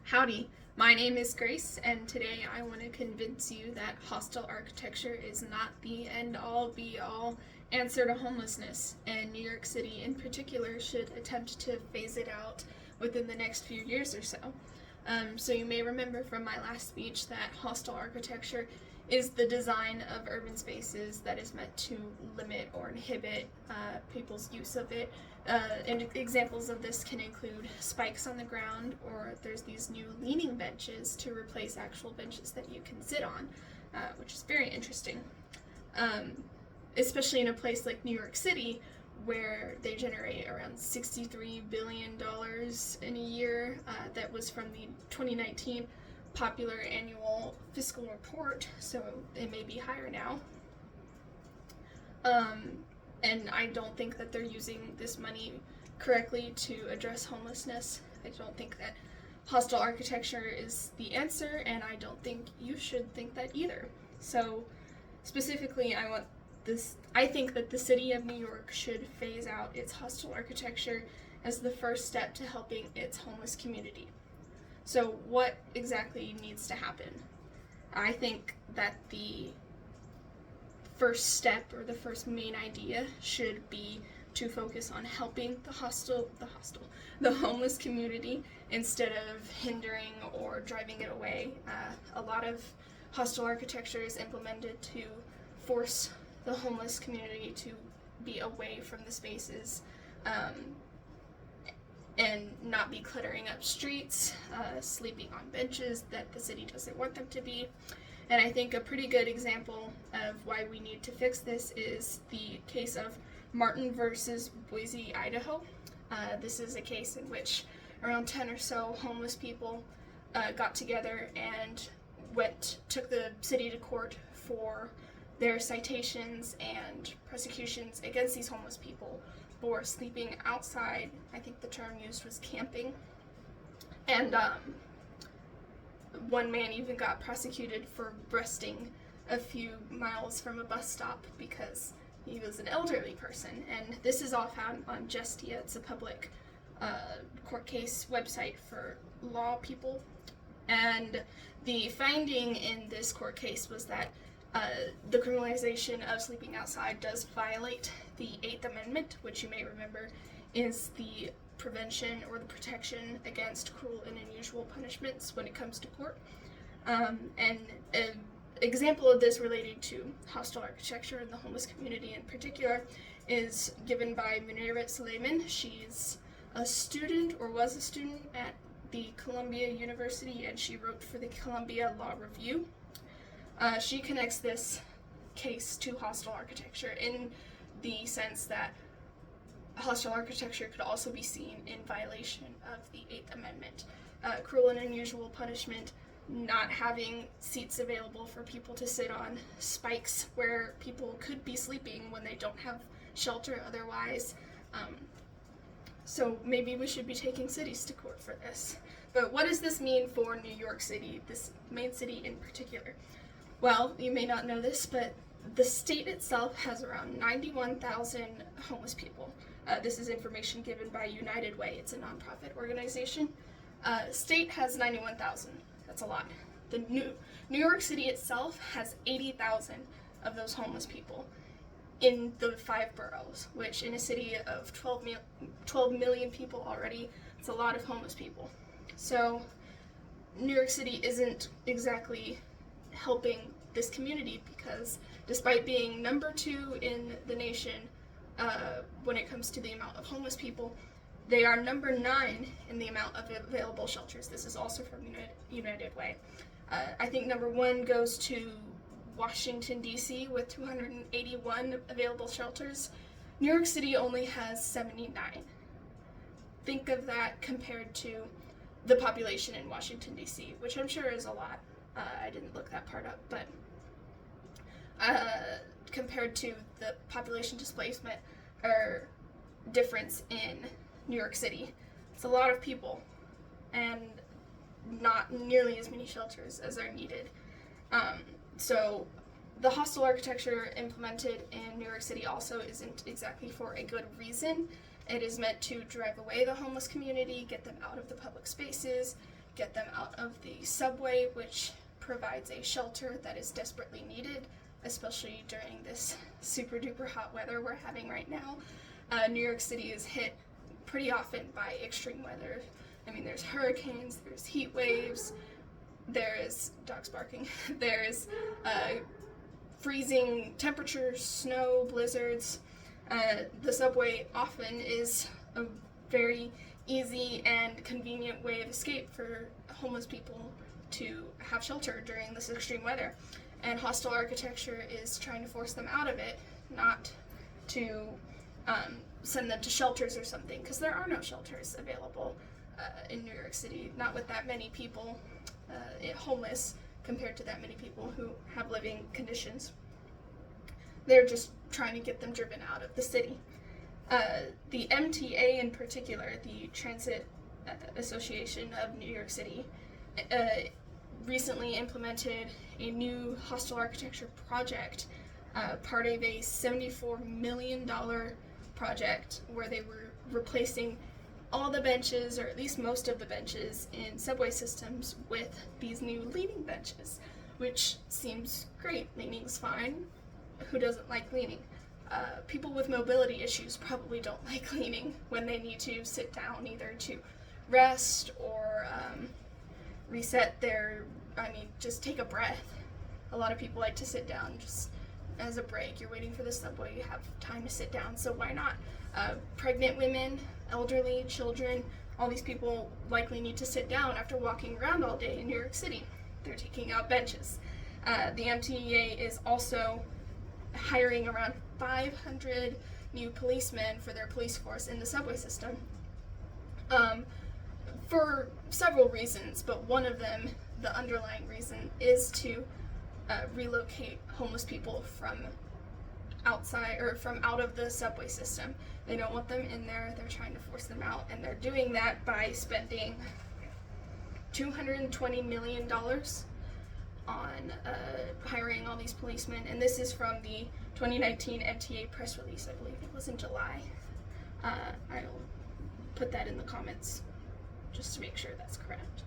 Howdy, my name is Grace, and today I want to convince you that hostile architecture is not the end-all, be-all answer to homelessness, and New York City in particular should attempt to phase it out within the next few years or so. So you may remember from my last speech that hostile architecture is the design of urban spaces that is meant to limit or inhibit people's use of it. And examples of this can include spikes on the ground, or there's these new leaning benches to replace actual benches that you can sit on, which is very interesting. Especially in a place like New York City, where they generate around $63 billion in a year. That was from the 2019 Popular Annual Fiscal Report, so it may be higher now. And I don't think that they're using this money correctly to address homelessness. I don't think that hostile architecture is the answer, and I don't think you should think that either. So specifically, I think that the city of New York should phase out its hostile architecture as the first step to helping its homeless community. So what exactly needs to happen? I think that the first step, or the first main idea, should be to focus on helping the homeless community instead of hindering or driving it away. A lot of hostile architecture is implemented to force the homeless community to be away from the spaces and not be cluttering up streets, sleeping on benches that the city doesn't want them to be. And I think a pretty good example of why we need to fix this is the case of Martin versus Boise, Idaho. This is a case in which around 10 or so homeless people got together and took the city to court for their citations and prosecutions against these homeless people for sleeping outside. I think the term used was camping. And one man even got prosecuted for breasting a few miles from a bus stop because he was an elderly person. And this is all found on Justia. It's a public court case website for law people. And the finding in this court case was that the criminalization of sleeping outside does violate the 8th Amendment, which you may remember is the prevention or the protection against cruel and unusual punishments when it comes to court. And an example of this related to hostile architecture in the homeless community in particular is given by Munirat Suleiman. She's a student, or was a student, at the Columbia University, and she wrote for the Columbia Law Review. She connects this case to hostile architecture in the sense that hostile architecture could also be seen in violation of the 8th Amendment. Cruel and unusual punishment, not having seats available for people to sit on, spikes where people could be sleeping when they don't have shelter otherwise. So maybe we should be taking cities to court for this. But what does this mean for New York City, this main city in particular? Well, you may not know this, but the state itself has around 91,000 homeless people. This is information given by United Way. It's a nonprofit organization. State has 91,000. That's a lot. The New York City itself has 80,000 of those homeless people in the 5 boroughs, which in a city of 12 million people already, it's a lot of homeless people. So New York City isn't exactly helping this community because despite being number 2 in the nation when it comes to the amount of homeless people, they are number 9 in the amount of available shelters. This is also from United Way. I think number 1 goes to Washington, D.C. with 281 available shelters. New York City only has 79. Think of that compared to the population in Washington, D.C., which I'm sure is a lot. I didn't look that part up, but compared to the population displacement or difference in New York City, it's a lot of people and not nearly as many shelters as are needed. So the hostile architecture implemented in New York City also isn't exactly for a good reason. It is meant to drive away the homeless community, get them out of the public spaces, get them out of the subway, which provides a shelter that is desperately needed, especially during this super duper hot weather we're having right now. New York City is hit pretty often by extreme weather. I mean, there's hurricanes, there's heat waves, there's dogs barking, there's freezing temperatures, snow, blizzards. The subway often is a very easy and convenient way of escape for homeless people to have shelter during this extreme weather. And hostile architecture is trying to force them out of it, not to send them to shelters or something, because there are no shelters available in New York City, not with that many people homeless compared to that many people who have living conditions. They're just trying to get them driven out of the city. The MTA in particular, the Transit Association of New York City, recently implemented a new hostile architecture project, part of a $74 million project where they were replacing all the benches, or at least most of the benches, in subway systems with these new leaning benches, which seems great. Leaning's fine. Who doesn't like leaning? People with mobility issues probably don't like leaning when they need to sit down, either to rest or reset their, just take a breath. A lot of people like to sit down just as a break. You're waiting for the subway, you have time to sit down, so why not? Pregnant women, elderly, children, all these people likely need to sit down after walking around all day in New York City. They're taking out benches. The MTA is also hiring around 500 new policemen for their police force in the subway system, for several reasons, but one of them, the underlying reason, is to relocate homeless people from outside, or from out of the subway system. They don't want them in there, they're trying to force them out, and they're doing that by spending $220 million on hiring all these policemen, and this is from the 2019 MTA press release. I believe it was in July. I'll put that in the comments just to make sure that's correct.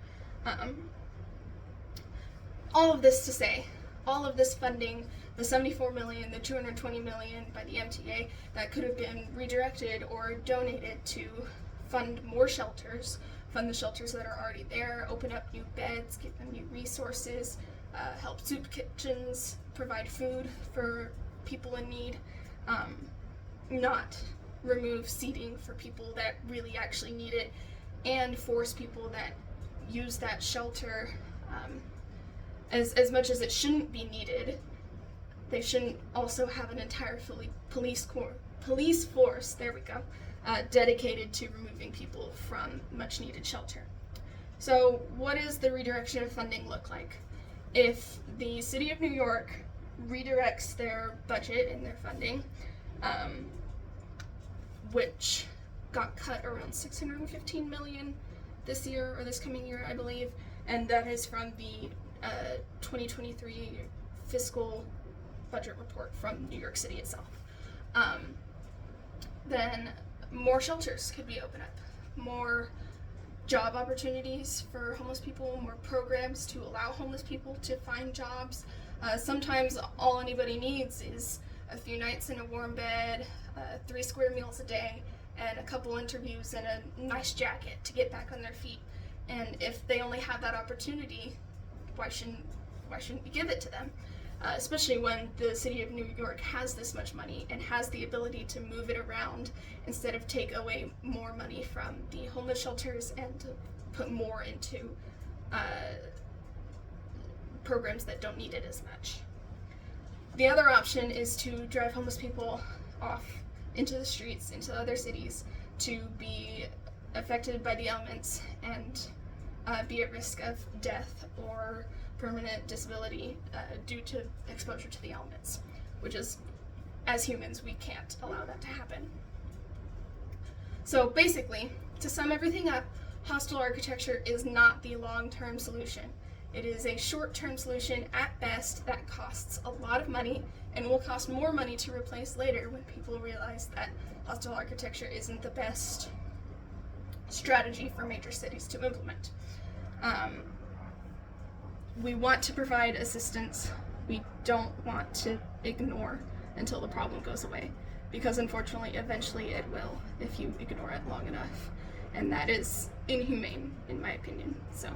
All of this to say, all of this funding, the $74 million, the $220 million by the MTA, that could have been redirected or donated to fund more shelters, fund the shelters that are already there, open up new beds, give them new resources, help soup kitchens, provide food for people in need, not remove seating for people that really actually need it, and force people that use that shelter as much as it shouldn't be needed. They shouldn't also have an entire police force, there we go, dedicated to removing people from much needed shelter. So what does the redirection of funding look like? If the City of New York redirects their budget and their funding, which got cut around $615 million this year, or this coming year, I believe, and that is from the 2023 fiscal budget report from New York City itself. Then more shelters could be opened up, more job opportunities for homeless people, more programs to allow homeless people to find jobs. Sometimes all anybody needs is a few nights in a warm bed, 3 square meals a day, and a couple interviews and a nice jacket to get back on their feet. And if they only have that opportunity, why shouldn't we give it to them? Especially when the City of New York has this much money and has the ability to move it around instead of take away more money from the homeless shelters and to put more into programs that don't need it as much. The other option is to drive homeless people off into the streets, into other cities, to be affected by the elements and be at risk of death or permanent disability due to exposure to the elements, which is, as humans, we can't allow that to happen. So basically, to sum everything up, hostile architecture is not the long-term solution. It is a short-term solution at best that costs a lot of money and will cost more money to replace later when people realize that hostile architecture isn't the best strategy for major cities to implement. We want to provide assistance. We don't want to ignore until the problem goes away, because unfortunately, eventually it will if you ignore it long enough, and that is inhumane, in my opinion. So.